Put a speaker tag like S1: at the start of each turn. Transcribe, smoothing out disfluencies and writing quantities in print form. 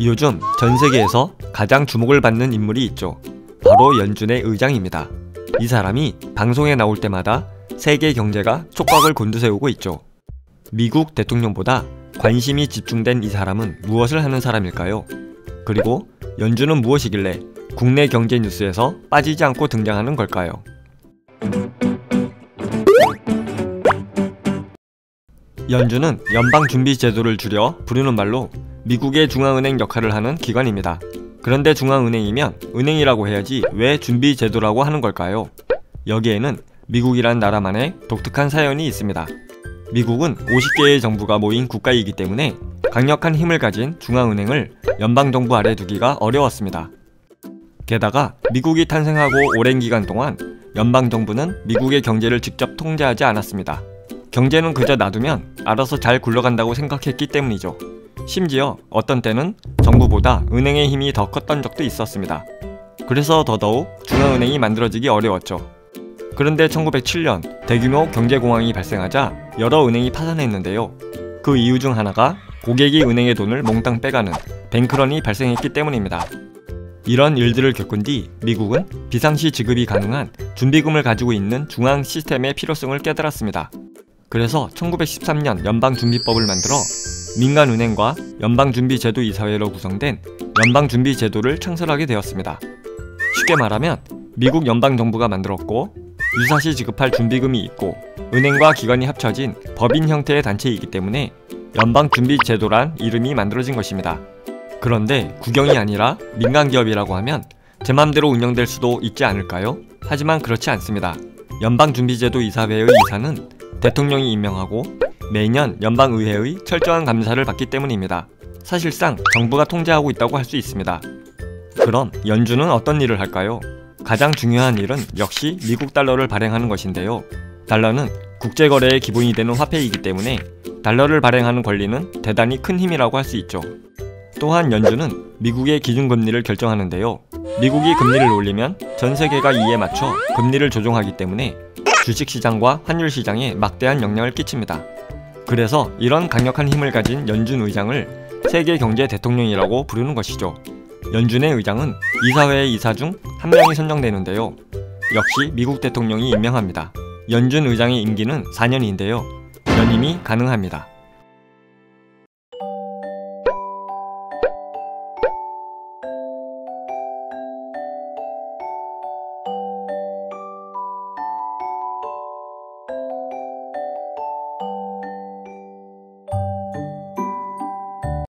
S1: 요즘 전 세계에서 가장 주목을 받는 인물이 있죠. 바로 연준의 의장입니다. 이 사람이 방송에 나올 때마다 세계 경제가 촉각을 곤두세우고 있죠. 미국 대통령보다 관심이 집중된 이 사람은 무엇을 하는 사람일까요? 그리고 연준은 무엇이길래 국내 경제 뉴스에서 빠지지 않고 등장하는 걸까요? 연준은 연방준비제도를 줄여 부르는 말로 미국의 중앙은행 역할을 하는 기관입니다. 그런데 중앙은행이면 은행이라고 해야지 왜 준비제도라고 하는 걸까요? 여기에는 미국이란 나라만의 독특한 사연이 있습니다. 미국은 50개의 정부가 모인 국가이기 때문에 강력한 힘을 가진 중앙은행을 연방정부 아래 두기가 어려웠습니다. 게다가 미국이 탄생하고 오랜 기간 동안 연방정부는 미국의 경제를 직접 통제하지 않았습니다. 경제는 그저 놔두면 알아서 잘 굴러간다고 생각했기 때문이죠. 심지어 어떤 때는 정부보다 은행의 힘이 더 컸던 적도 있었습니다. 그래서 더더욱 중앙은행이 만들어지기 어려웠죠. 그런데 1907년 대규모 경제공황이 발생하자 여러 은행이 파산했는데요. 그 이유 중 하나가 고객이 은행의 돈을 몽땅 빼가는 뱅크런이 발생했기 때문입니다. 이런 일들을 겪은 뒤 미국은 비상시 지급이 가능한 준비금을 가지고 있는 중앙 시스템의 필요성을 깨달았습니다. 그래서 1913년 연방준비법을 만들어 민간은행과 연방준비제도이사회로 구성된 연방준비제도를 창설하게 되었습니다. 쉽게 말하면 미국 연방정부가 만들었고 유사시 지급할 준비금이 있고 은행과 기관이 합쳐진 법인 형태의 단체이기 때문에 연방준비제도란 이름이 만들어진 것입니다. 그런데 국영이 아니라 민간기업이라고 하면 제 맘대로 운영될 수도 있지 않을까요? 하지만 그렇지 않습니다. 연방준비제도이사회의 이사는 대통령이 임명하고 매년 연방의회의 철저한 감사를 받기 때문입니다. 사실상 정부가 통제하고 있다고 할 수 있습니다. 그럼 연준은 어떤 일을 할까요? 가장 중요한 일은 역시 미국 달러를 발행하는 것인데요. 달러는 국제거래의 기본이 되는 화폐이기 때문에 달러를 발행하는 권리는 대단히 큰 힘이라고 할 수 있죠. 또한 연준은 미국의 기준금리를 결정하는데요. 미국이 금리를 올리면 전 세계가 이에 맞춰 금리를 조정하기 때문에 주식시장과 환율시장에 막대한 영향을 끼칩니다. 그래서 이런 강력한 힘을 가진 연준 의장을 세계경제 대통령이라고 부르는 것이죠. 연준의 의장은 이사회의 이사 중 한 명이 선정되는데요. 역시 미국 대통령이 임명합니다. 연준 의장의 임기는 4년인데요. 연임이 가능합니다.